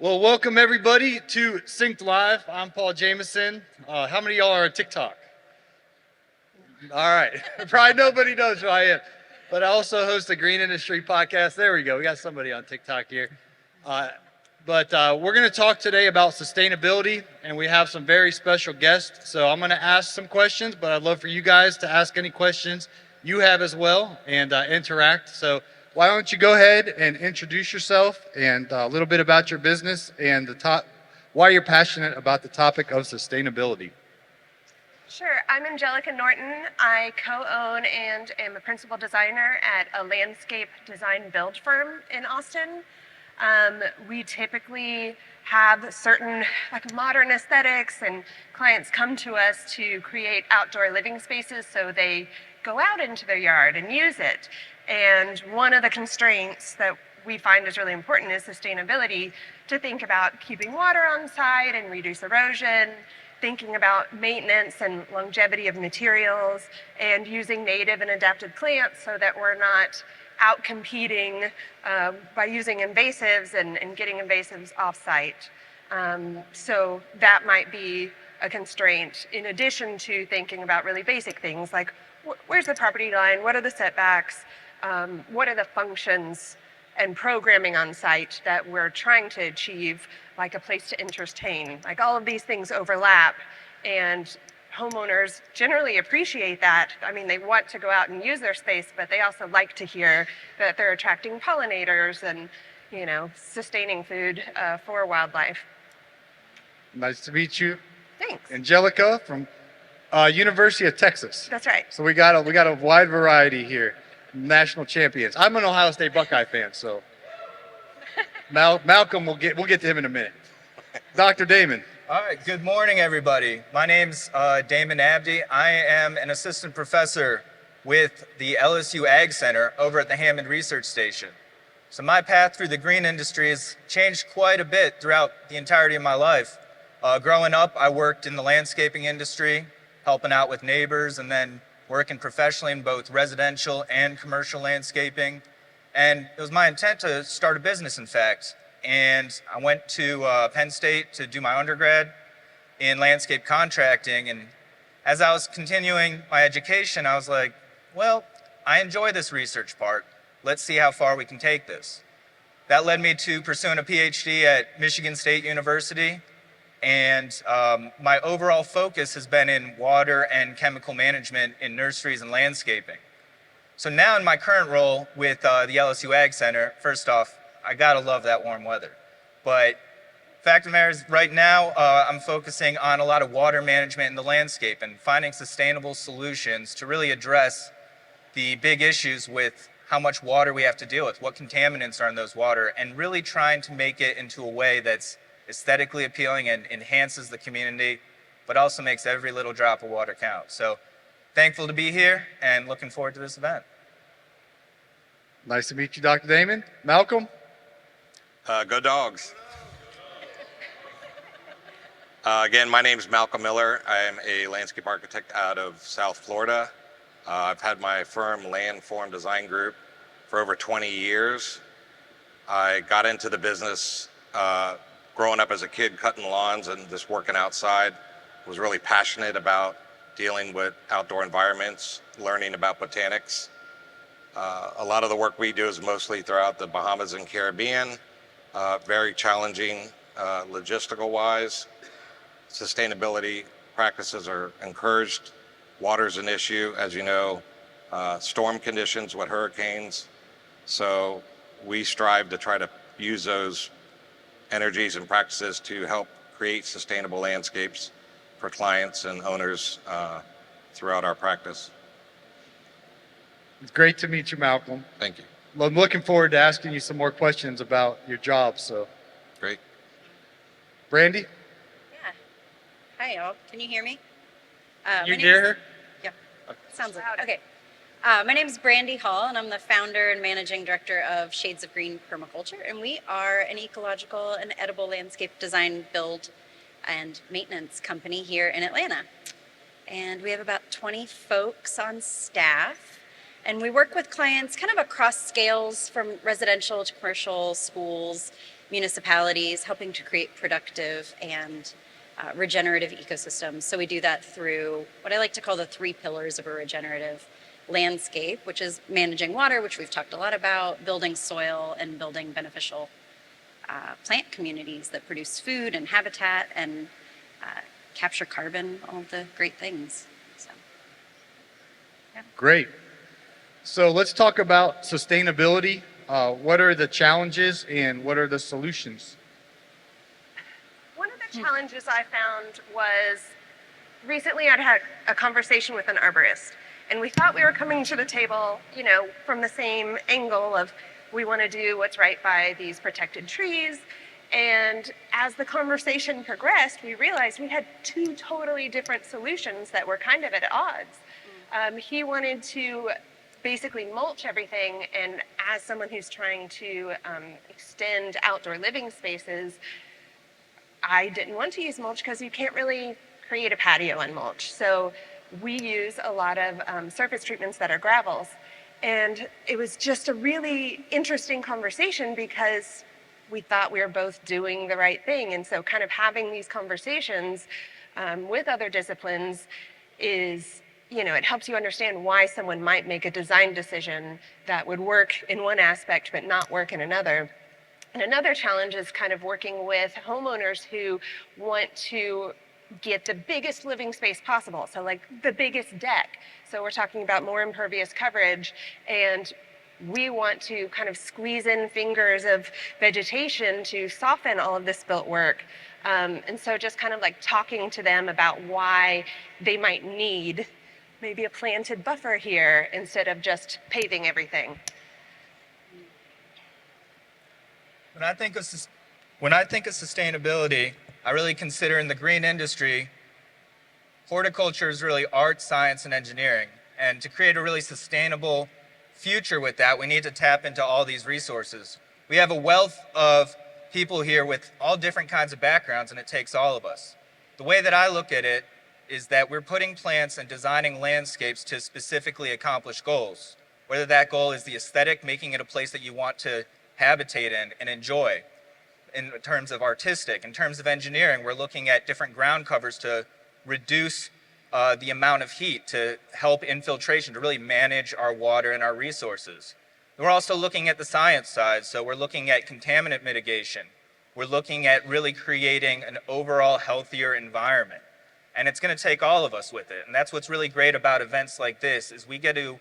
Well, welcome everybody to Synced Live. I'm Paul Jameson. How many of y'all are on TikTok? All right. Probably nobody knows who I am. But I also host the Green Industry Podcast. There we go. We got somebody on TikTok here. Uh, but we're going to talk today about sustainability, and we have some very special guests. So I'm going to ask some questions, but I'd love for you guys to ask any questions you have as well and interact. So why don't you go ahead and introduce yourself and a little bit about your business and why you're passionate about the topic of sustainability. Sure. I'm Angelica Norton. I co-own and am a principal designer at a landscape design build firm in Austin. We typically have certain modern aesthetics, and clients come to us to create outdoor living spaces so they go out into their yard and use it. And one of the constraints that we find is really important is sustainability, to think about keeping water on site and reduce erosion, thinking about maintenance and longevity of materials, and using native and adapted plants so that we're not out competing by using invasives and getting invasives off-site. So that might be a constraint, in addition to thinking about really basic things like where's the property line, what are the setbacks, what are the functions and programming on site that we're trying to achieve, like a place to entertain. Like all of these things overlap, and homeowners generally appreciate that. I mean, they want to go out and use their space, but they also like to hear that they're attracting pollinators and, sustaining food for wildlife. Nice to meet you. Thanks. Angelica from University of Texas. That's right. So we got a wide variety here. National champions. I'm an Ohio State Buckeye fan, so Malcolm, we'll get to him in a minute. Dr. Damon. All right, good morning, everybody. My name's Damon Abdi. I am an assistant professor with the LSU Ag Center over at the Hammond Research Station. So my path through the green industry has changed quite a bit throughout the entirety of my life. Growing up, I worked in the landscaping industry, helping out with neighbors, and then working professionally in both residential and commercial landscaping. And it was my intent to start a business, in fact. And I went to Penn State to do my undergrad in landscape contracting. And as I was continuing my education, I was like, well, I enjoy this research part. Let's see how far we can take this. That led me to pursuing a PhD at Michigan State University. And my overall focus has been in water and chemical management in nurseries and landscaping. So now in my current role with the LSU Ag Center, first off, I gotta love that warm weather. But fact of the matter is, right now, I'm focusing on a lot of water management in the landscape and finding sustainable solutions to really address the big issues with how much water we have to deal with, what contaminants are in those water, and really trying to make it into a way that's aesthetically appealing and enhances the community, but also makes every little drop of water count. So thankful to be here and looking forward to this event. Nice to meet you, Dr. Damon. Malcolm? Go Dogs. Again, my name is Malcolm Miller. I am a landscape architect out of South Florida. I've had my firm, Landform Design Group, for over 20 years. I got into the business growing up as a kid, cutting lawns and just working outside. Was really passionate about dealing with outdoor environments, learning about botanics. A lot of the work we do is mostly throughout the Bahamas and Caribbean. Very challenging logistical wise. Sustainability practices are encouraged. Water's an issue, as you know, storm conditions with hurricanes. So we strive to try to use those energies and practices to help create sustainable landscapes for clients and owners throughout our practice. It's great to meet you, Malcolm. Thank you. Well, I'm looking forward to asking you some more questions about your job. So, Great. Brandy? Yeah. Hi, y'all. Can you hear me? You hear her? Yeah. Sounds like okay. My name is Brandy Hall, and I'm the founder and managing director of Shades of Green Permaculture, and we are an ecological and edible landscape design, build, and maintenance company here in Atlanta. And we have about 20 folks on staff, and we work with clients kind of across scales, from residential to commercial, schools, municipalities, helping to create productive and regenerative ecosystems. So we do that through what I like to call the 3 pillars of a regenerative landscape, which is managing water, which we've talked a lot about, building soil, and building beneficial plant communities that produce food and habitat and capture carbon, all the great things. So, yeah. Great. So let's talk about sustainability. What are the challenges and what are the solutions? One of the challenges I found was recently I'd had a conversation with an arborist, and we thought we were coming to the table, from the same angle of we want to do what's right by these protected trees. And as the conversation progressed, we realized we had 2 totally different solutions that were kind of at odds. He wanted to basically mulch everything, and as someone who's trying to extend outdoor living spaces, I didn't want to use mulch because you can't really create a patio on mulch. So we use a lot of surface treatments that are gravels. And it was just a really interesting conversation because we thought we were both doing the right thing. And so kind of having these conversations with other disciplines is, it helps you understand why someone might make a design decision that would work in one aspect but not work in another. And another challenge is kind of working with homeowners who want to get the biggest living space possible. So like the biggest deck. So we're talking about more impervious coverage, and we want to kind of squeeze in fingers of vegetation to soften all of this built work. And so just kind of like talking to them about why they might need maybe a planted buffer here instead of just paving everything. When I think of sustainability, I really consider in the green industry, horticulture is really art, science, and engineering. And to create a really sustainable future with that, we need to tap into all these resources. We have a wealth of people here with all different kinds of backgrounds, and it takes all of us. The way that I look at it is that we're putting plants and designing landscapes to specifically accomplish goals. Whether that goal is the aesthetic, making it a place that you want to habitate in and enjoy. In terms of artistic, in terms of engineering, we're looking at different ground covers to reduce the amount of heat, to help infiltration, to really manage our water and our resources. We're also looking at the science side, so we're looking at contaminant mitigation. We're looking at really creating an overall healthier environment. And it's going to take all of us with it. And that's what's really great about events like this, is we get to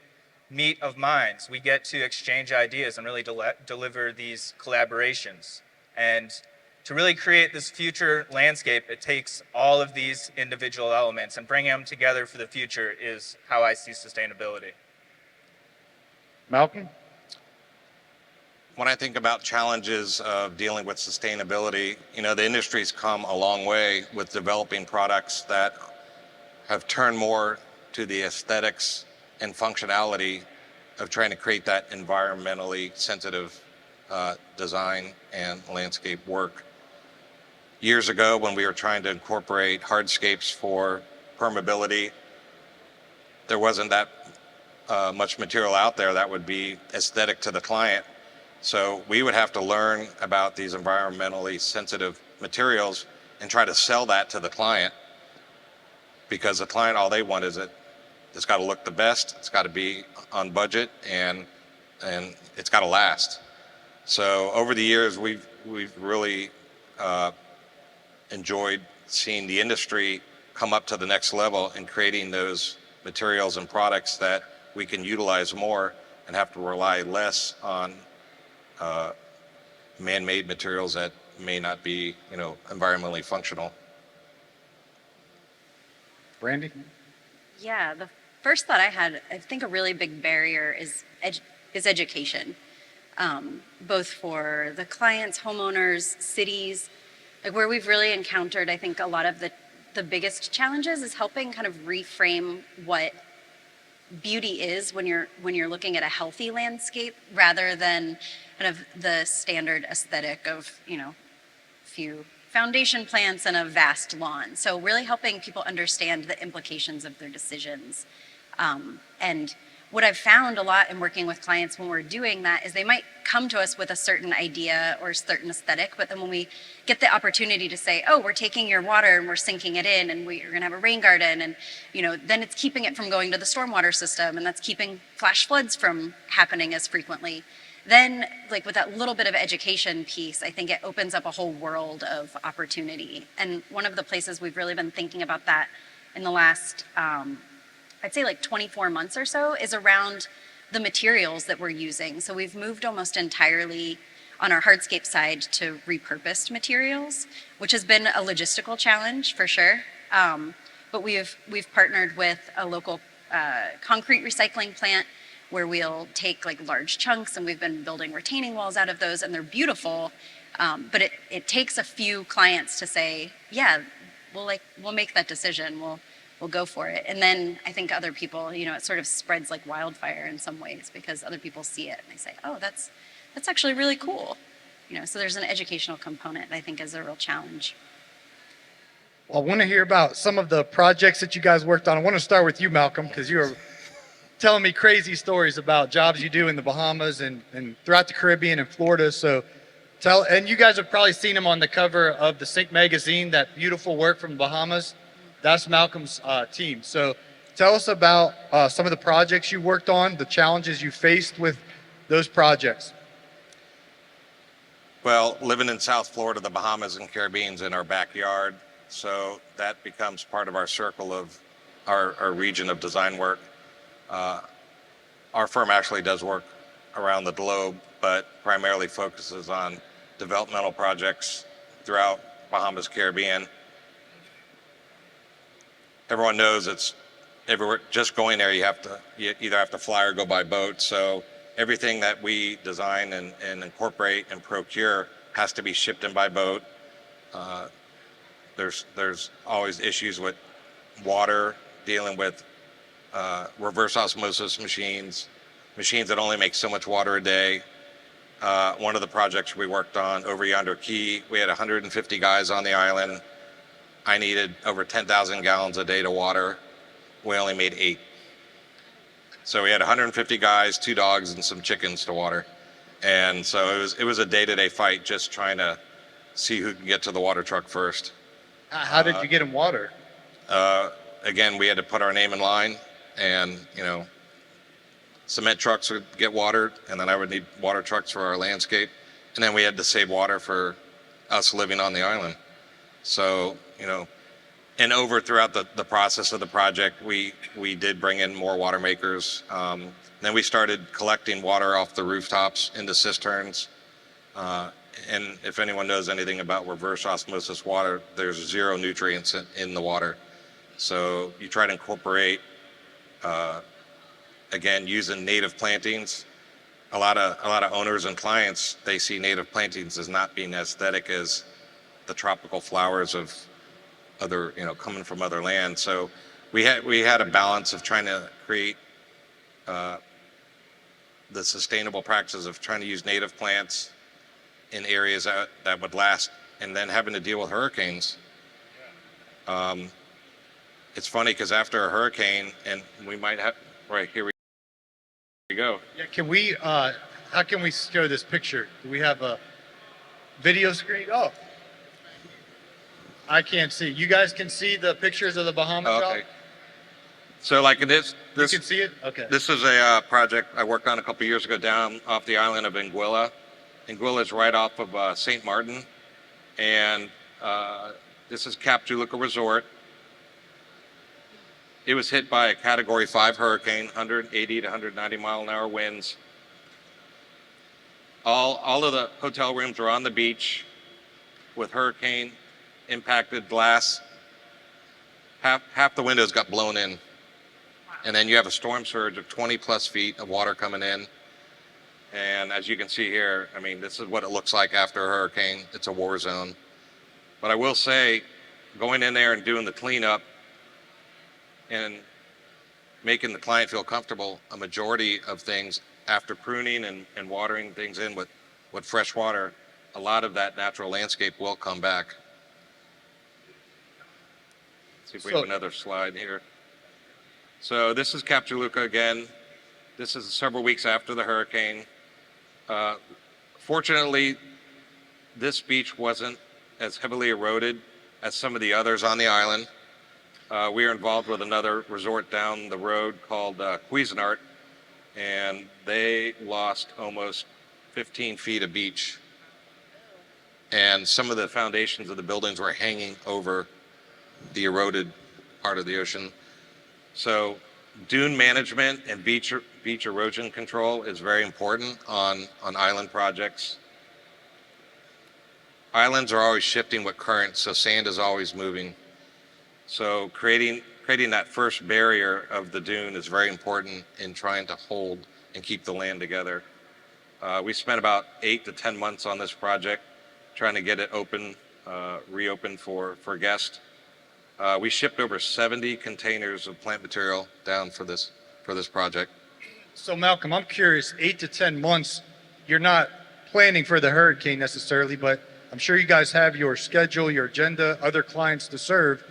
meet of minds. We get to exchange ideas and really deliver these collaborations. And to really create this future landscape, it takes all of these individual elements, and bringing them together for the future is how I see sustainability. Malcolm? When I think about challenges of dealing with sustainability, the industry's come a long way with developing products that have turned more to the aesthetics and functionality of trying to create that environmentally sensitive design and landscape work. Years ago, when we were trying to incorporate hardscapes for permeability, there wasn't that much material out there that would be aesthetic to the client. So we would have to learn about these environmentally sensitive materials and try to sell that to the client, because the client, all they want is it's got to look the best, it's got to be on budget, and it's got to last. So over the years, we've really enjoyed seeing the industry come up to the next level in creating those materials and products that we can utilize more and have to rely less on man-made materials that may not be, environmentally functional. Brandy? Yeah, the first thought I had, I think a really big barrier is education, both for the clients, homeowners, cities. Like where we've really encountered, I think a lot of the biggest challenges is helping kind of reframe what beauty is when you're looking at a healthy landscape, rather than kind of the standard aesthetic of few foundation plants and a vast lawn. So really helping people understand the implications of their decisions. And what I've found a lot in working with clients when we're doing that is they might come to us with a certain idea or a certain aesthetic, but then when we get the opportunity to say, oh, we're taking your water and we're sinking it in and we're gonna have a rain garden, and then it's keeping it from going to the stormwater system, and that's keeping flash floods from happening as frequently. Then, like with that little bit of education piece, I think it opens up a whole world of opportunity. And one of the places we've really been thinking about that in the last, I'd say like 24 months or so, is around the materials that we're using. So we've moved almost entirely on our hardscape side to repurposed materials, which has been a logistical challenge for sure. But we've partnered with a local concrete recycling plant where we'll take like large chunks, and we've been building retaining walls out of those, and they're beautiful. But it takes a few clients to say, yeah, we'll make that decision. We'll go for it. And then I think other people, it sort of spreads like wildfire in some ways because other people see it and they say, oh, that's actually really cool. So there's an educational component that I think is a real challenge. Well, I want to hear about some of the projects that you guys worked on. I want to start with you, Malcolm, because you were telling me crazy stories about jobs you do in the Bahamas and throughout the Caribbean and Florida. So and you guys have probably seen him on the cover of the Sync magazine, that beautiful work from the Bahamas. That's Malcolm's team. So tell us about some of the projects you worked on, the challenges you faced with those projects. Well, living in South Florida, the Bahamas and Caribbean's in our backyard, so that becomes part of our circle of our region of design work. Our firm actually does work around the globe, but primarily focuses on developmental projects throughout Bahamas, Caribbean. Everyone knows it's everywhere. Just going there, you either have to fly or go by boat. So everything that we design and incorporate and procure has to be shipped in by boat. There's always issues with water, dealing with reverse osmosis machines that only make so much water a day. One of the projects we worked on over yonder key, we had 150 guys on the island. I needed over 10,000 gallons a day to water. We only made 8. So we had 150 guys, 2 dogs, and some chickens to water. And so it was a day-to-day fight, just trying to see who can get to the water truck first. How did you get them water? Again, we had to put our name in line, and cement trucks would get watered, and then I would need water trucks for our landscape. And then we had to save water for us living on the island. So, and over throughout the process of the project, we did bring in more water makers. Then we started collecting water off the rooftops into cisterns. And if anyone knows anything about reverse osmosis water, there's 0 nutrients in the water. So you try to incorporate, again, using native plantings. A lot of owners and clients, they see native plantings as not being as aesthetic as the tropical flowers of other, coming from other lands. So we had a balance of trying to create the sustainable practices of trying to use native plants in areas that would last, and then having to deal with hurricanes. It's funny because after a hurricane, and we might have, right here we go. Yeah, how can we show this picture? Do we have a video screen? Oh, I can't see. You guys can see the pictures of the Bahamas job? Okay. So like this You can see it? Okay. This is a project I worked on a couple years ago down off the island of Anguilla. Anguilla is right off of St. Martin. And this is Cap Juluca Resort. It was hit by a Category 5 hurricane, 180 to 190 mile an hour winds. All of the hotel rooms are on the beach with hurricane impacted glass. Half the windows got blown in. And then you have a storm surge of 20 plus feet of water coming in. And as you can see here, I mean, this is what it looks like after a hurricane. It's a war zone. But I will say, going in there and doing the cleanup and making the client feel comfortable, a majority of things after pruning and watering things in with fresh water, a lot of that natural landscape will come back. Let's see if we have another slide here. So this is Cap Juluca again. This is several weeks after the hurricane. Uh, Fortunately, this beach wasn't as heavily eroded as some of the others on the island. We are involved with another resort down the road called Cuisinart, and they lost almost 15 feet of beach. And some of the foundations of the buildings were hanging over the eroded part of the ocean. So dune management and beach erosion control is very important on island projects. Islands are always shifting with currents, so sand is always moving. So creating that first barrier of the dune is very important in trying to hold and keep the land together. We spent about 8 to 10 months on this project, trying to get it open, reopened for guests. We shipped over 70 containers of plant material down for this project. So Malcolm, I'm curious, 8 to 10 months, you're not planning for the hurricane necessarily, but I'm sure you guys have your schedule, your agenda, other clients to serve.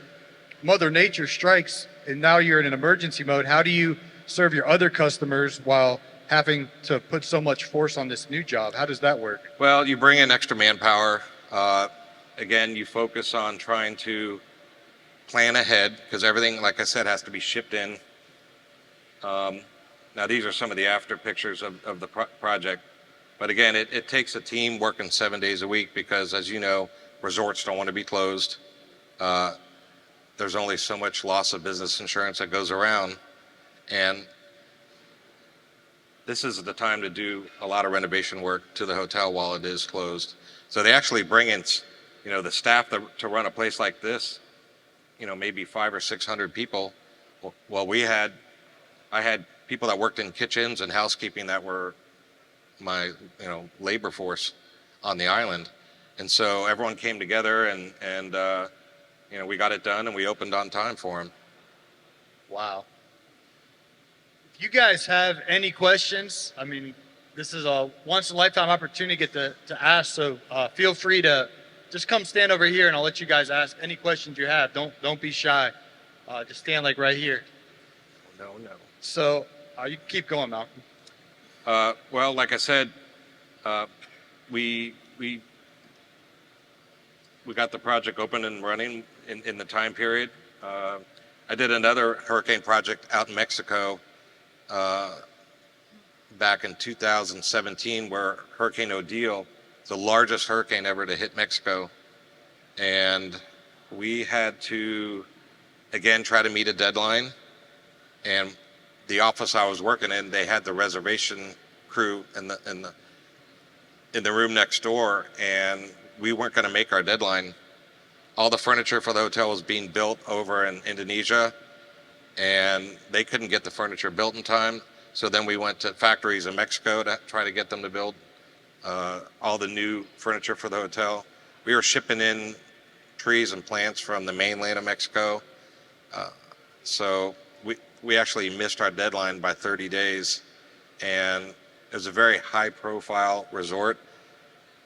Mother Nature strikes, and now you're in an emergency mode. How do you serve your other customers while having to put so much force on this new job? How does that work? Well, you bring in extra manpower. Again, you focus on trying to plan ahead because everything, like I said, has to be shipped in. Now, these are some of the after pictures of the project. But again, it takes a team working 7 days a week because, as you know, resorts don't want to be closed. There's only so much loss of business insurance that goes around. And this is the time to do a lot of renovation work to the hotel while it is closed. So they actually bring in, the staff to run a place like this, maybe 500 or 600 people. Well, I had people that worked in kitchens and housekeeping that were my, labor force on the island. And so everyone came together and we got it done and we opened on time for them. Wow. If you guys have any questions, I mean, this is a once in a lifetime opportunity to get to ask. So feel free to just come stand over here and I'll let you guys ask any questions you have. Don't be shy. Just stand like right here. No. So you can keep going, Malcolm. Well, like I said, we got the project open and running in the time period. I did another hurricane project out in Mexico back in 2017 where Hurricane Odile, the largest hurricane ever to hit Mexico. And we had to, again, try to meet a deadline. And the office I was working in, they had the reservation crew in the room next door, and we weren't going to make our deadline. All the furniture for the hotel was being built over in Indonesia, and they couldn't get the furniture built in time. So then we went to factories in Mexico to try to get them to build all the new furniture for the hotel. We were shipping in trees and plants from the mainland of Mexico. So we actually missed our deadline by 30 days, and it was a very high-profile resort.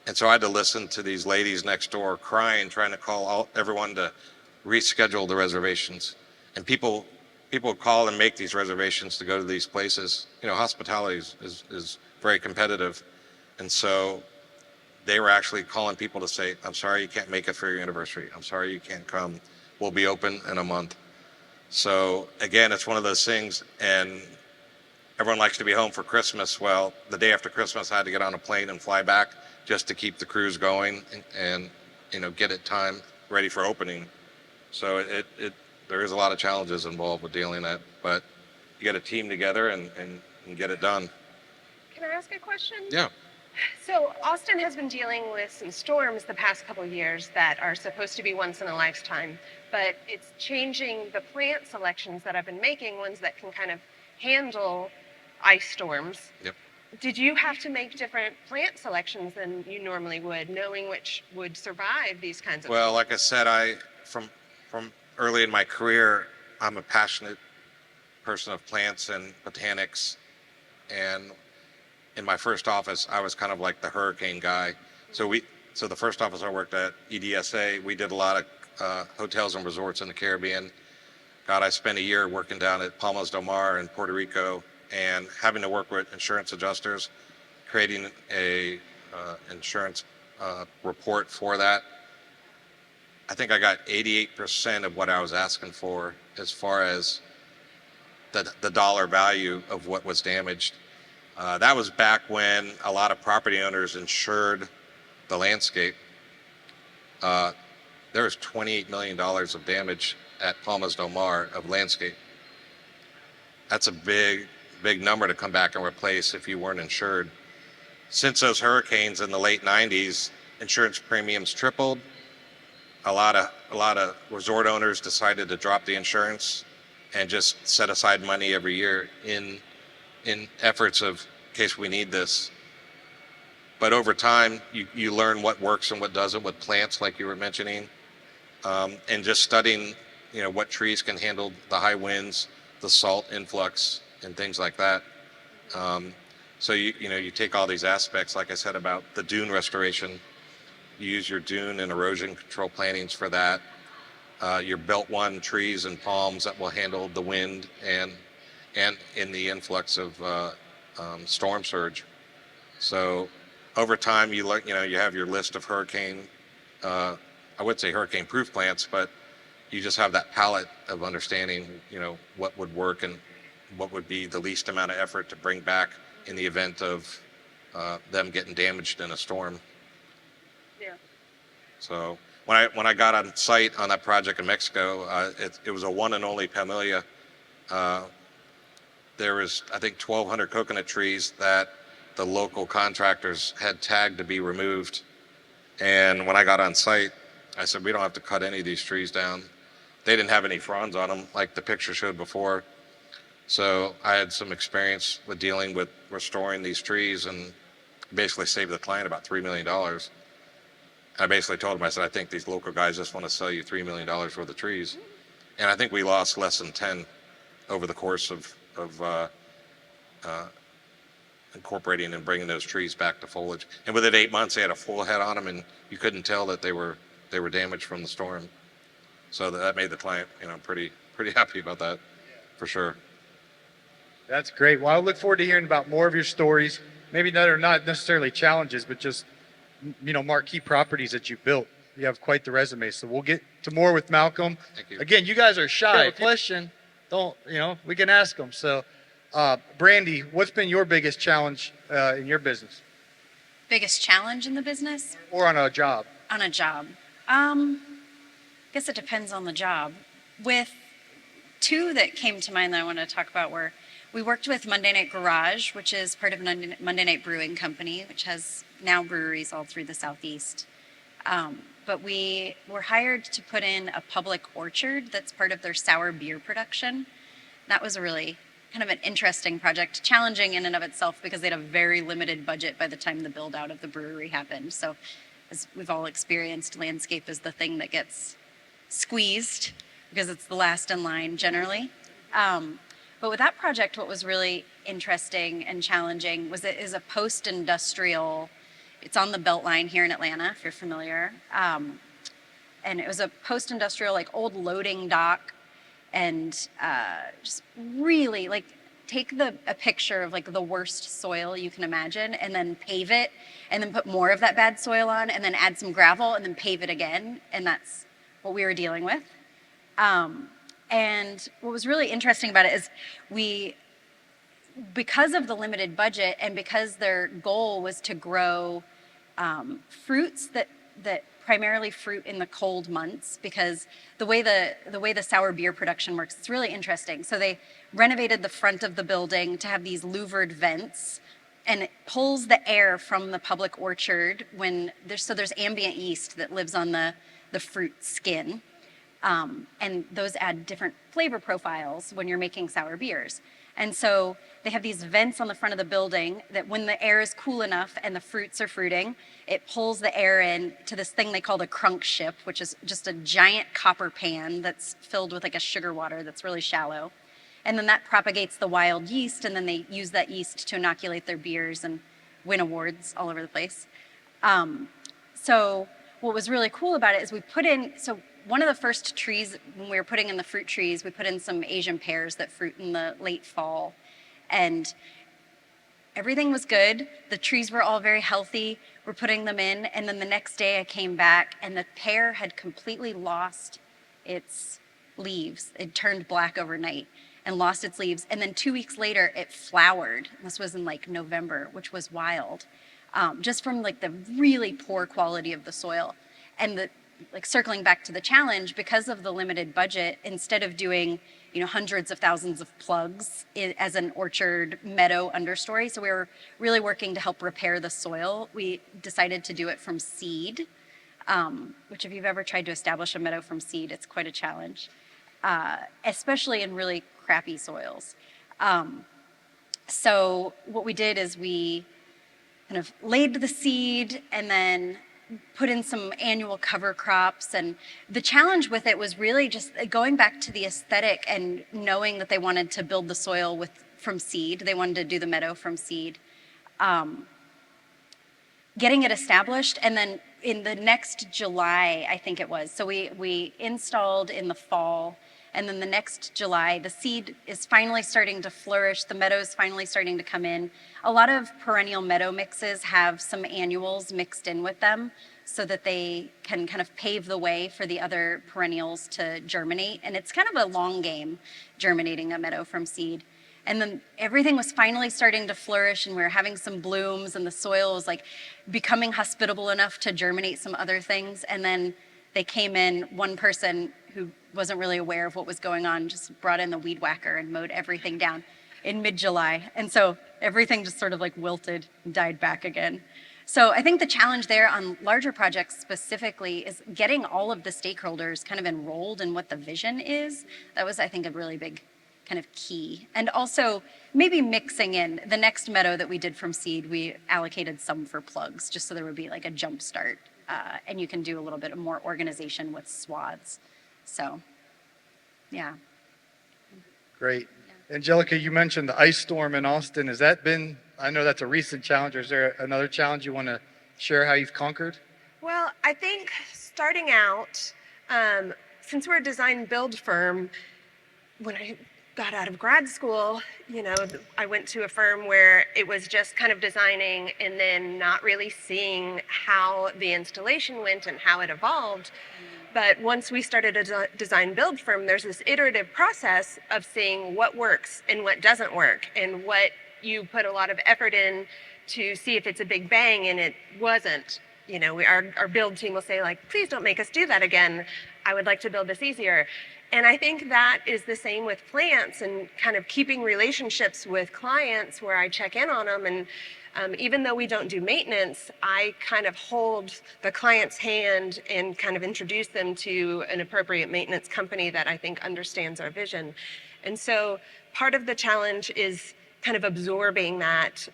And so I had to listen to these ladies next door crying, trying to call everyone to reschedule the reservations. And people call and make these reservations to go to these places. Hospitality is very competitive. And so they were actually calling people to say, I'm sorry you can't make it for your anniversary. I'm sorry you can't come. We'll be open in a month. So again, it's one of those things, and everyone likes to be home for Christmas. Well, the day after Christmas, I had to get on a plane and fly back just to keep the cruise going and get it time ready for opening. So there is a lot of challenges involved with dealing with that, but you get a team together and get it done. Can I ask a question? Yeah. So Austin has been dealing with some storms the past couple of years that are supposed to be once in a lifetime, but it's changing the plant selections that I've been making, ones that can kind of handle ice storms. Yep. Did you have to make different plant selections than you normally would, knowing which would survive these kinds of Well, storms? like I said, from early in my career, I'm a passionate person of plants and botanics, and in my first office, I was kind of like the hurricane guy. So the first office I worked at, EDSA, we did a lot of hotels and resorts in the Caribbean. God, I spent a year working down at Palmas del Mar in Puerto Rico, and having to work with insurance adjusters, creating a insurance report for that. I think I got 88% of what I was asking for as far as the dollar value of what was damaged. That was back when a lot of property owners insured the landscape. There was $28 million of damage at Palmas del Mar of landscape. That's a big number to come back and replace if you weren't insured. Since those hurricanes in the late 90s, insurance premiums tripled. A lot of resort owners decided to drop the insurance and just set aside money every year in efforts of in case we need this. But over time, you learn what works and what doesn't with plants, like you were mentioning, and just studying, what trees can handle the high winds, the salt influx, and things like that. So you take all these aspects, like I said about the dune restoration. You use your dune and erosion control plantings for that. Your belt one trees and palms that will handle the wind and in the influx of storm surge. So over time, you have your list of hurricane. I would say hurricane-proof plants, but you just have that palette of understanding, what would work and what would be the least amount of effort to bring back in the event of them getting damaged in a storm. Yeah. So when I got on site on that project in Mexico, it was a one and only Palmilla. There was, I think, 1,200 coconut trees that the local contractors had tagged to be removed. And when I got on site, I said, we don't have to cut any of these trees down. They didn't have any fronds on them like the picture showed before. So I had some experience with dealing with restoring these trees and basically saved the client about $3 million. I basically told him, I said, I think these local guys just want to sell you $3 million worth of trees. And I think we lost less than 10 over the course of incorporating and bringing those trees back to foliage. And within 8 months, they had a full head on them, and you couldn't tell that they were damaged from the storm. So that made the client, pretty happy about that, for sure. That's great. Well, I look forward to hearing about more of your stories. Maybe that are not necessarily challenges, but just marquee properties that you built. You have quite the resume. So we'll get to more with Malcolm. Thank you. Again, you guys are shy. Question, we can ask them. So, Brandy, what's been your biggest challenge in your business Biggest challenge in the business? or on a job? On a job. Guess it depends on the job. With two that came to mind that I want to talk about were, we worked with Monday Night Garage, which is part of Monday Night Brewing Company, which has now breweries all through the Southeast. But we were hired to put in a public orchard that's part of their sour beer production. That was a really kind of an interesting project, challenging in and of itself because they had a very limited budget by the time the build out of the brewery happened. So as we've all experienced, landscape is the thing that gets squeezed because it's the last in line generally. But with that project, what was really interesting and challenging was it is a post-industrial, it's on the Beltline here in Atlanta, if you're familiar. And it was a post-industrial, like old loading dock, and just really take a picture of like the worst soil you can imagine and then pave it and then put more of that bad soil on and then add some gravel and then pave it again. And that's what we were dealing with. And what was really interesting about it is because of the limited budget and because their goal was to grow fruits that primarily fruit in the cold months, because the way the sour beer production works, it's really interesting. So they renovated the front of the building to have these louvered vents, and it pulls the air from the public orchard when there's ambient yeast that lives on the fruit skin. And those add different flavor profiles when you're making sour beers. And so they have these vents on the front of the building that when the air is cool enough and the fruits are fruiting, it pulls the air in to this thing they call the crunk ship, which is just a giant copper pan that's filled with like a sugar water that's really shallow. And then that propagates the wild yeast, and then they use that yeast to inoculate their beers and win awards all over the place. So what was really cool about it is one of the first trees, when we were putting in the fruit trees, we put in some Asian pears that fruit in the late fall. And everything was good. The trees were all very healthy. We're putting them in. And then the next day I came back and the pear had completely lost its leaves. It turned black overnight and lost its leaves. And then 2 weeks later, it flowered. This was in like November, which was wild, just from like the really poor quality of the soil. And the like circling back to the challenge, because of the limited budget, instead of doing hundreds of thousands of plugs as an orchard meadow understory, so we were really working to help repair the soil. We decided to do it from seed, which if you've ever tried to establish a meadow from seed, it's quite a challenge, especially in really crappy soils. So what we did is we kind of laid the seed and then put in some annual cover crops. And the challenge with it was really just going back to the aesthetic and knowing that they wanted to build the soil from seed. They wanted to do the meadow from seed. Getting it established, and then in the next July, I think it was, so we installed in the fall, and then the next July, the seed is finally starting to flourish, the meadow is finally starting to come in. A lot of perennial meadow mixes have some annuals mixed in with them so that they can kind of pave the way for the other perennials to germinate, and it's kind of a long game germinating a meadow from seed. And then everything was finally starting to flourish and we were having some blooms and the soil was like becoming hospitable enough to germinate some other things. And then they came in, one person who wasn't really aware of what was going on just brought in the weed whacker and mowed everything down in mid-July. And so everything just sort of like wilted and died back again. So I think the challenge there on larger projects specifically is getting all of the stakeholders kind of enrolled in what the vision is. That was, I think, a really big kind of key. And also maybe mixing in the next meadow that we did from seed, we allocated some for plugs just so there would be like a jump start. And you can do a little bit more organization with swaths. So, yeah. Great. Angelica, you mentioned the ice storm in Austin. Has that been, I know that's a recent challenge. Is there another challenge you want to share how you've conquered? Well, I think starting out, since we're a design build firm, when I got out of grad school, I went to a firm where it was just kind of designing and then not really seeing how the installation went and how it evolved. But once we started a design build firm, there's this iterative process of seeing what works and what doesn't work and what you put a lot of effort in to see if it's a big bang, and it wasn't. Our build team will say, like, please don't make us do that again. I would like to build this easier. And I think that is the same with plants and kind of keeping relationships with clients where I check in on them. And even though we don't do maintenance, I kind of hold the client's hand and kind of introduce them to an appropriate maintenance company that I think understands our vision. And so part of the challenge is kind of absorbing that,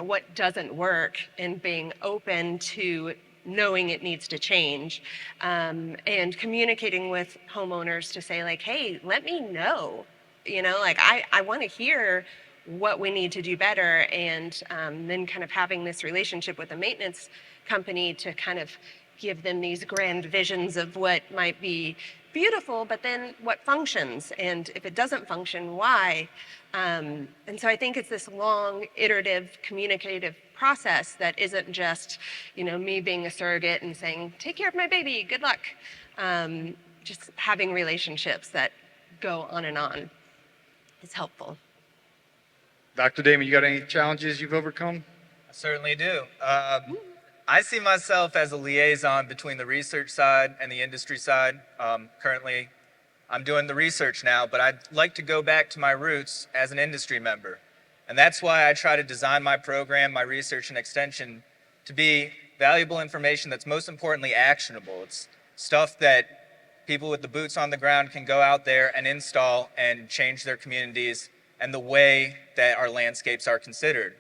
what doesn't work and being open to knowing it needs to change, and communicating with homeowners to say, like, hey, let me know, I want to hear what we need to do better, and then kind of having this relationship with the maintenance company to kind of give them these grand visions of what might be beautiful, but then what functions, and if it doesn't function, why? And so I think it's this long, iterative, communicative process that isn't just, me being a surrogate and saying, take care of my baby, good luck. Just having relationships that go on and on is helpful. Dr. Damon, you got any challenges you've overcome? I certainly do. I see myself as a liaison between the research side and the industry side. Currently, I'm doing the research now, but I'd like to go back to my roots as an industry member. And that's why I try to design my program, my research and extension, to be valuable information that's most importantly actionable. It's stuff that people with the boots on the ground can go out there and install and change their communities and the way that our landscapes are considered.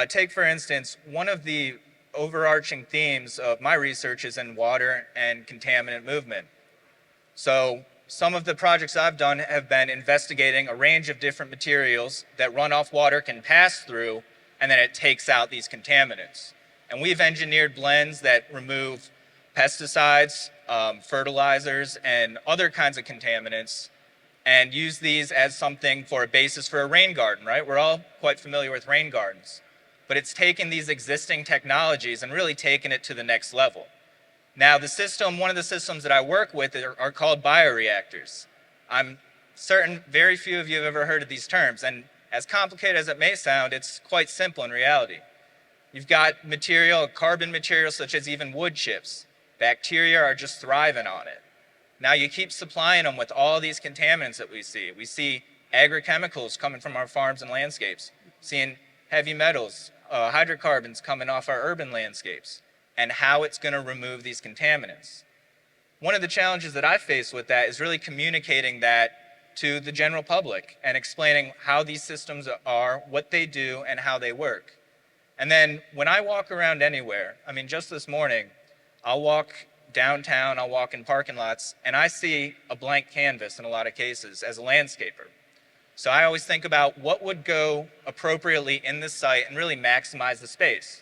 Take, for instance, one of the overarching themes of my research is in water and contaminant movement. So some of the projects I've done have been investigating a range of different materials that runoff water can pass through, and then it takes out these contaminants. And we've engineered blends that remove pesticides, fertilizers, and other kinds of contaminants, and use these as something for a basis for a rain garden, right? We're all quite familiar with rain gardens, but it's taken these existing technologies and really taken it to the next level. Now, one of the systems that I work with are called bioreactors. I'm certain very few of you have ever heard of these terms, and as complicated as it may sound, it's quite simple in reality. You've got material, carbon material, such as even wood chips. Bacteria are just thriving on it. Now you keep supplying them with all these contaminants that we see. We see agrochemicals coming from our farms and landscapes, seeing heavy metals, hydrocarbons coming off our urban landscapes, and how it's going to remove these contaminants. One of the challenges that I face with that is really communicating that to the general public and explaining how these systems are, what they do, and how they work. And then when I walk around anywhere, I mean, just this morning, I'll walk downtown, I'll walk in parking lots, and I see a blank canvas in a lot of cases as a landscaper. So I always think about what would go appropriately in this site and really maximize the space.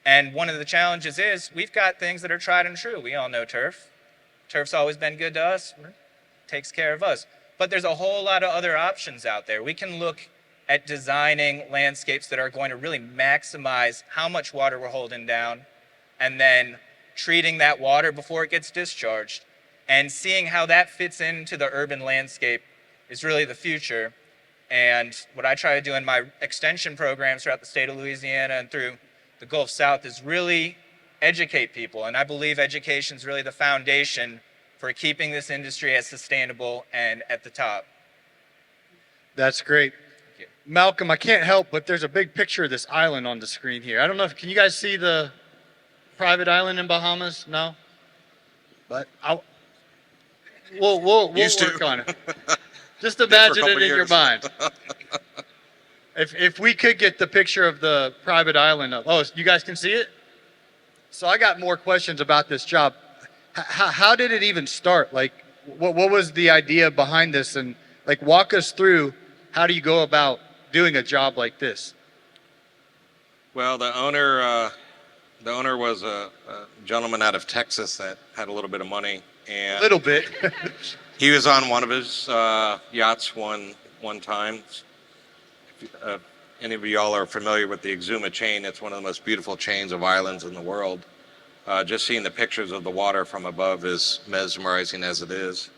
And one of the challenges is we've got things that are tried and true. We all know turf. Turf's always been good to us, takes care of us. But there's a whole lot of other options out there. We can look at designing landscapes that are going to really maximize how much water we're holding down, and then treating that water before it gets discharged, and seeing how that fits into the urban landscape is really the future. And what I try to do in my extension programs throughout the state of Louisiana and through the Gulf South is really educate people. And I believe education is really the foundation for keeping this industry as sustainable and at the top. That's great. Malcolm, I can't help, but there's a big picture of this island on the screen here. I don't know if, can you guys see the private island in Bahamas? No? But we'll work on it. Just imagine it in your mind. If we could get the picture of the private island up. Oh, you guys can see it? So I got more questions about this job. How did it even start? Like, what was the idea behind this? And like, walk us through, how do you go about doing a job like this? Well, the owner was a gentleman out of Texas that had a little bit of money, and A little bit. he was on one of his yachts one time. If any of y'all are familiar with the Exuma chain, it's one of the most beautiful chains of islands in the world. Just seeing the pictures of the water from above is mesmerizing as it is.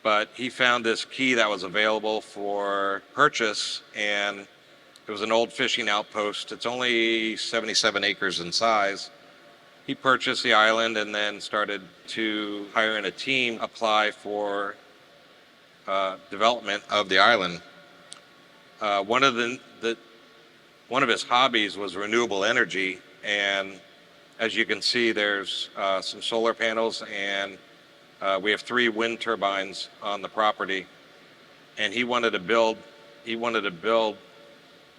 But he found this key that was available for purchase, and it was an old fishing outpost. It's only 77 acres in size. He purchased the island and then started to hire in a team, apply for development of the island. One of his hobbies was renewable energy, and as you can see, there's some solar panels, and we have 3 wind turbines on the property. And he wanted to build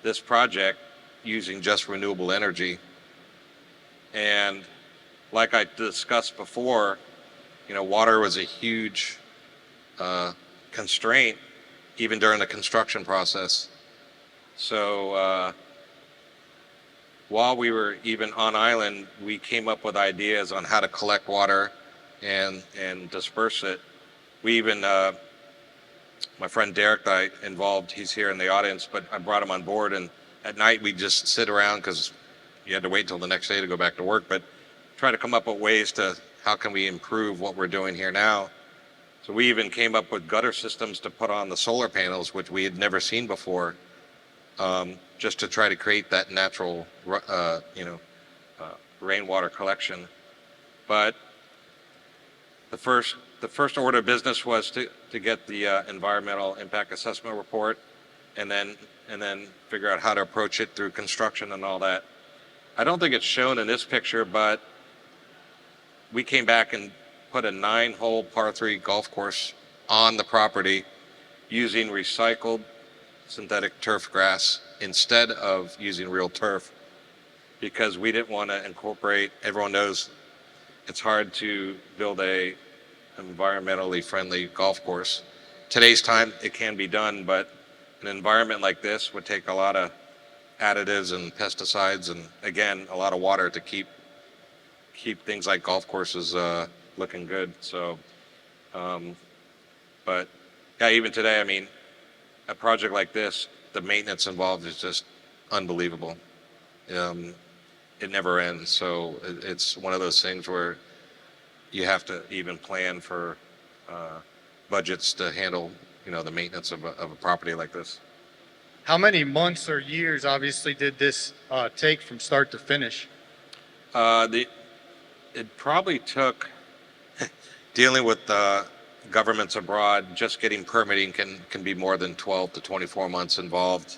this project using just renewable energy. And like I discussed before, water was a huge constraint even during the construction process. So while we were even on island, we came up with ideas on how to collect water and disperse it. We even, my friend Derek that I involved, he's here in the audience, but I brought him on board, and at night we just sit around because you had to wait till the next day to go back to work, but try to come up with ways to how can we improve what we're doing here now. So we even came up with gutter systems to put on the solar panels, which we had never seen before, just to try to create that natural, rainwater collection. But the first order of business was to get the environmental impact assessment report, and then figure out how to approach it through construction and all that. I don't think it's shown in this picture, but we came back and put a 9-hole par 3 golf course on the property using recycled synthetic turf grass instead of using real turf, because we didn't want to incorporate, everyone knows it's hard to build a environmentally friendly golf course. Today's time it can be done, but an environment like this would take a lot of additives and pesticides, and again, a lot of water to keep things like golf courses looking good. So, but Yeah, even today, I mean, a project like this, the maintenance involved is just unbelievable. Um, it never ends. So it's one of those things where you have to even plan for uh, budgets to handle, the maintenance of a property like this. How many months or years, obviously, did this take from start to finish? The It probably took dealing with governments abroad. Just getting permitting can be more than 12 to 24 months involved.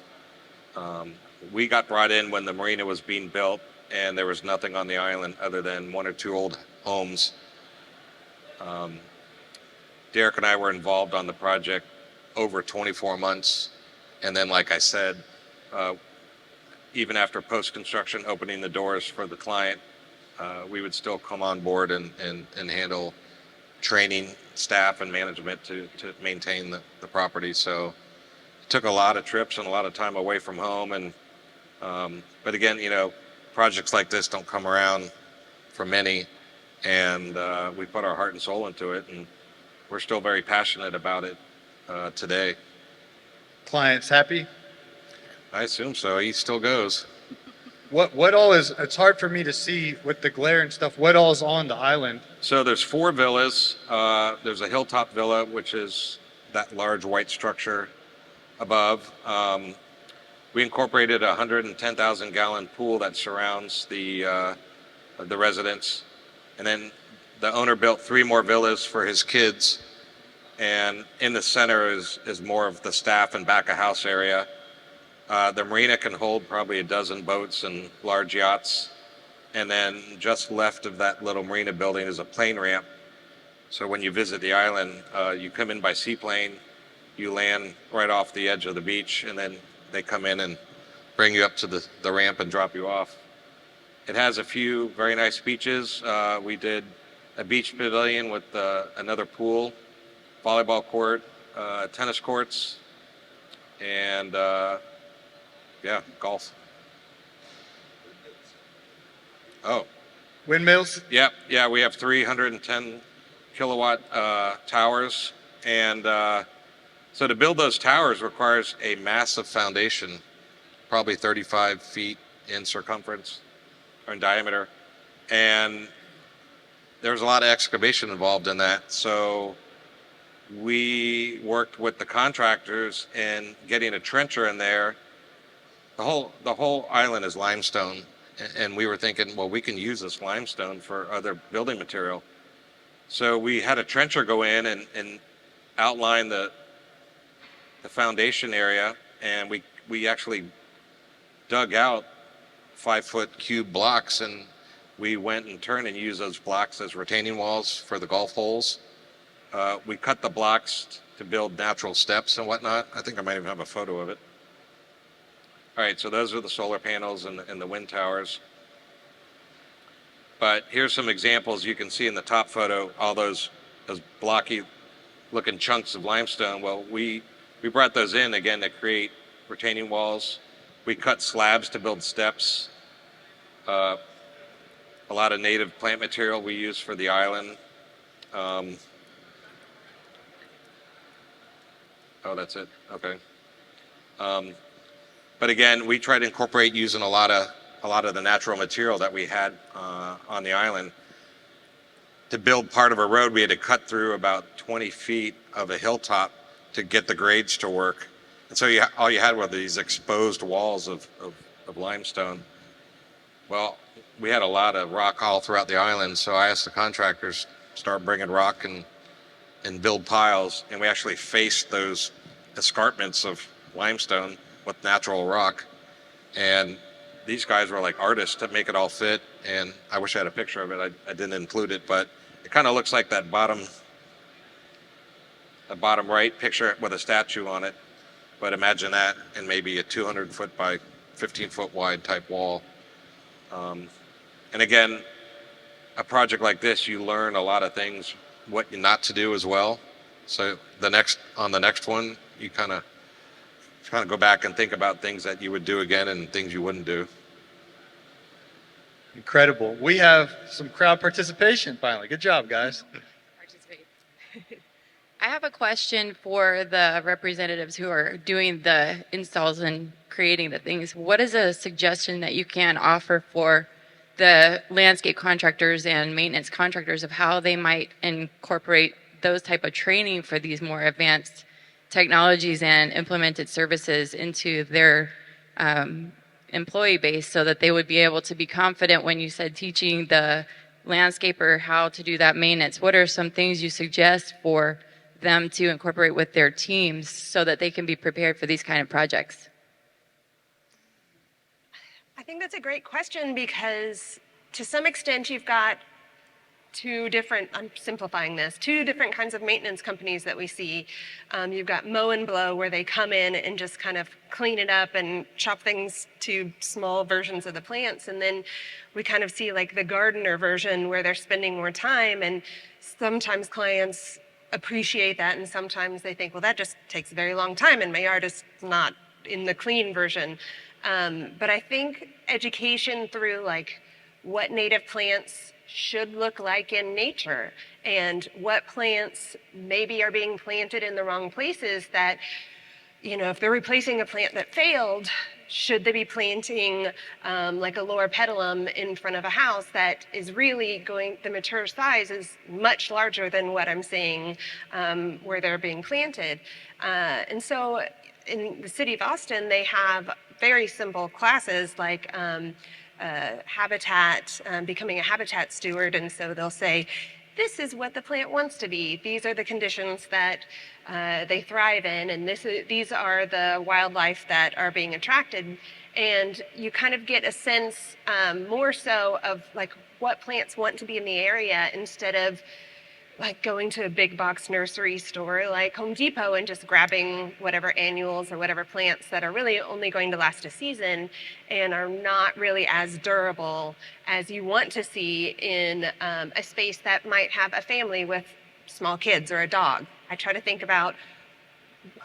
Um, we got brought in when the marina was being built, and there was nothing on the island other than one or two old homes. Um, Derek and I were involved on the project over 24 months. And then, like I said, uh, even after post-construction, opening the doors for the client, we would still come on board and handle training staff and management to maintain the property. So it took a lot of trips and a lot of time away from home. And but again, projects like this don't come around for many. And we put our heart and soul into it. And we're still very passionate about it today. Clients happy? I assume so. He still goes. What all is? It's hard for me to see with the glare and stuff. What all is on the island? So there's 4 villas. There's a hilltop villa, which is that large white structure above. We incorporated a 110,000 gallon pool that surrounds the residence, and then the owner built 3 more villas for his kids. And in the center is more of the staff and back of house area. The marina can hold probably a dozen boats and large yachts. And then just left of that little marina building is a plane ramp. So when you visit the island, you come in by seaplane, you land right off the edge of the beach, and then they come in and bring you up to the ramp and drop you off. It has a few very nice beaches. We did a beach pavilion with another pool, volleyball court, tennis courts, and golf. Oh, Windmills? yeah, we have 310 kilowatt towers, and so to build those towers requires a massive foundation, probably 35 feet in circumference or in diameter, and there's a lot of excavation involved in that. So we worked with the contractors in getting a trencher in there. The whole island is limestone, and we were thinking, well, we can use this limestone for other building material. So we had a trencher go in and outline the foundation area, and we actually dug out 5-foot cube blocks, and we went and turned and used those blocks as retaining walls for the golf holes. We cut the blocks to build natural steps and whatnot. I think I might even have a photo of it. All right, so those are the solar panels and the wind towers. But here's some examples. You can see in the top photo all those blocky looking chunks of limestone. Well, we brought those in again to create retaining walls. We cut slabs to build steps. A lot of native plant material we use for the island. Oh, that's it. Okay. But again, we try to incorporate using a lot of the natural material that we had on the island. To build part of a road, we had to cut through about 20 feet of a hilltop to get the grades to work. And so all you had were these exposed walls of limestone. Well, we had a lot of rock all throughout the island, so I asked the contractors to start bringing rock and build piles, and we actually faced those escarpments of limestone with natural rock. And these guys were like artists to make it all fit, and I wish I had a picture of it. I didn't include it, but it kind of looks like that bottom right picture with a statue on it. But imagine that and maybe a 200-foot by 15-foot wide type wall. And again, a project like this, you learn a lot of things, what not to do as well. So on the next one, you kind of go back and think about things that you would do again and things you wouldn't do. Incredible. We have some crowd participation finally. Good job, guys. Participate. I have a question for the representatives who are doing the installs and creating the things. What is a suggestion that you can offer for the landscape contractors and maintenance contractors of how they might incorporate those type of training for these more advanced technologies and implemented services into their employee base so that they would be able to be confident when you said teaching the landscaper how to do that maintenance? What are some things you suggest for them to incorporate with their teams so that they can be prepared for these kind of projects? I think that's a great question because to some extent you've got I'm simplifying this, two different kinds of maintenance companies that we see. You've got mow and blow where they come in and just kind of clean it up and chop things to small versions of the plants. And then we kind of see like the gardener version where they're spending more time, and sometimes clients appreciate that and sometimes they think, well, that just takes a very long time and my yard is not in the clean version. But I think education through like what native plants should look like in nature and what plants maybe are being planted in the wrong places that, you know, if they're replacing a plant that failed, should they be planting like a lower petalum in front of a house that is really the mature size is much larger than what I'm seeing where they're being planted. And so in the city of Austin, they have very simple classes like habitat, becoming a habitat steward. And so they'll say, this is what the plant wants to be. These are the conditions that they thrive in, and these are the wildlife that are being attracted. And you kind of get a sense more so of like what plants want to be in the area instead of like going to a big box nursery store like Home Depot and just grabbing whatever annuals or whatever plants that are really only going to last a season and are not really as durable as you want to see in a space that might have a family with small kids or a dog. I try to think about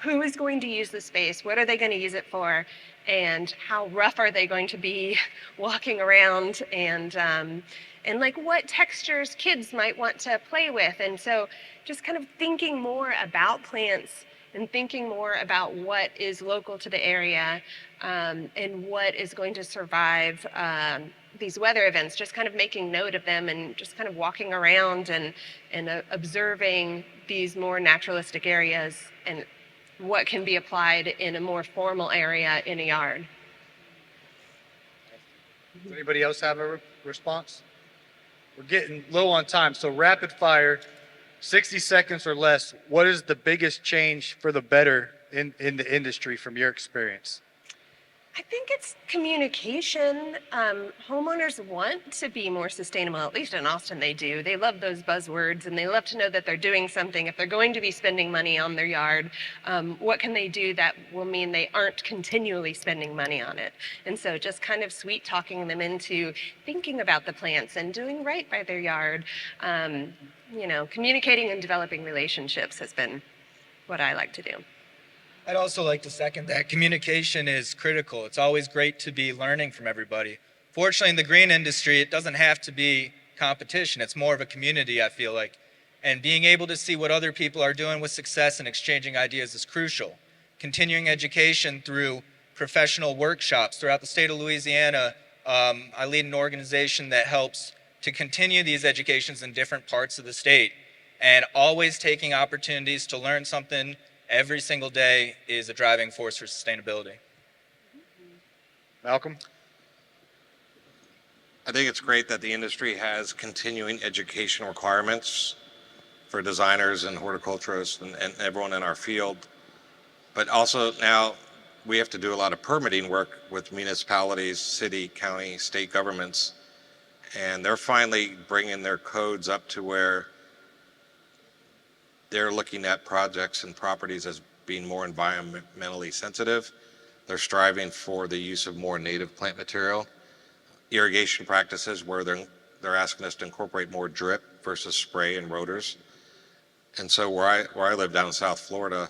who is going to use the space, what are they going to use it for, and how rough are they going to be walking around, and like what textures kids might want to play with. And so just kind of thinking more about plants and thinking more about what is local to the area and what is going to survive these weather events, just kind of making note of them and just kind of walking around and observing these more naturalistic areas and what can be applied in a more formal area in a yard. Does anybody else have a response? We're getting low on time, so rapid fire, 60 seconds or less. What is the biggest change for the better in the industry from your experience? I think it's communication. Homeowners want to be more sustainable, at least in Austin they do. They love those buzzwords and they love to know that they're doing something. If they're going to be spending money on their yard, what can they do that will mean they aren't continually spending money on it? And so just kind of sweet talking them into thinking about the plants and doing right by their yard. You know, communicating and developing relationships has been what I like to do. I'd also like to second that. Communication is critical. It's always great to be learning from everybody. Fortunately, in the green industry, it doesn't have to be competition. It's more of a community, I feel like. And being able to see what other people are doing with success and exchanging ideas is crucial. Continuing education through professional workshops throughout the state of Louisiana. I lead an organization that helps to continue these educations in different parts of the state. And always taking opportunities to learn something every single day is a driving force for sustainability. Malcolm? I think it's great that the industry has continuing education requirements for designers and horticulturists and everyone in our field. But also now we have to do a lot of permitting work with municipalities, city, county, state governments. And they're finally bringing their codes up to where they're looking at projects and properties as being more environmentally sensitive. They're striving for the use of more native plant material. Irrigation practices where they're asking us to incorporate more drip versus spray and rotors. And so where I live down in South Florida,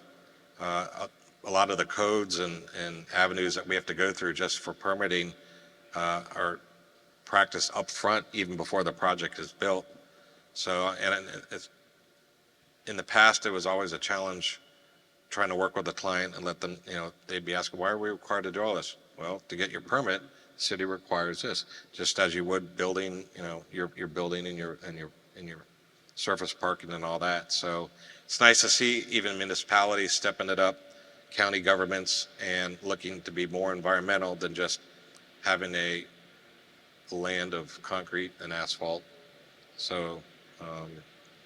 a lot of the codes and avenues that we have to go through just for permitting are practiced up front even before the project is built. So, and in the past, it was always a challenge trying to work with the client and let them, they'd be asking, why are we required to do all this? Well, to get your permit, the city requires this, just as you would building, your building and your surface parking and all that. So it's nice to see even municipalities stepping it up, county governments, and looking to be more environmental than just having a land of concrete and asphalt. So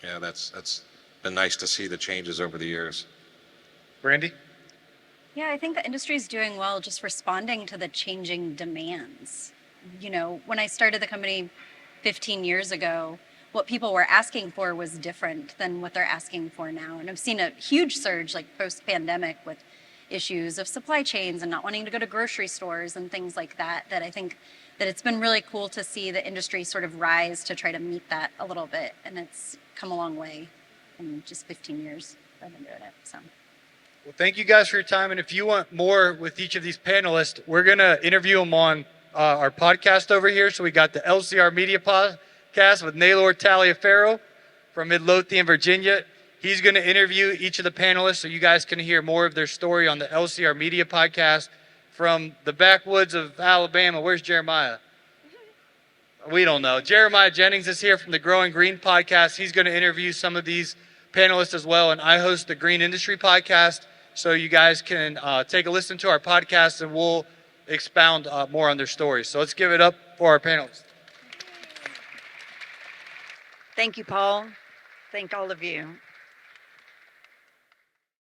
yeah, that's been nice to see the changes over the years. Brandy? Yeah, I think the industry is doing well just responding to the changing demands. When I started the company 15 years ago, what people were asking for was different than what they're asking for now. And I've seen a huge surge like post-pandemic with issues of supply chains and not wanting to go to grocery stores and things like that, that I think that it's been really cool to see the industry sort of rise to try to meet that a little bit. And it's come a long way in just 15 years I've been doing it, so. Well, thank you guys for your time. And if you want more with each of these panelists, we're going to interview them on our podcast over here. So we got the LCR Media Podcast with Naylor Taliaferro from Midlothian, Virginia. He's going to interview each of the panelists so you guys can hear more of their story on the LCR Media Podcast from the backwoods of Alabama. Where's Jeremiah? We don't know. Jeremiah Jennings is here from the Growing Green Podcast. He's going to interview some of these panelists as well. And I host the Green Industry Podcast. So you guys can take a listen to our podcast and we'll expound more on their stories. So let's give it up for our panelists. Thank you, Paul. Thank all of you.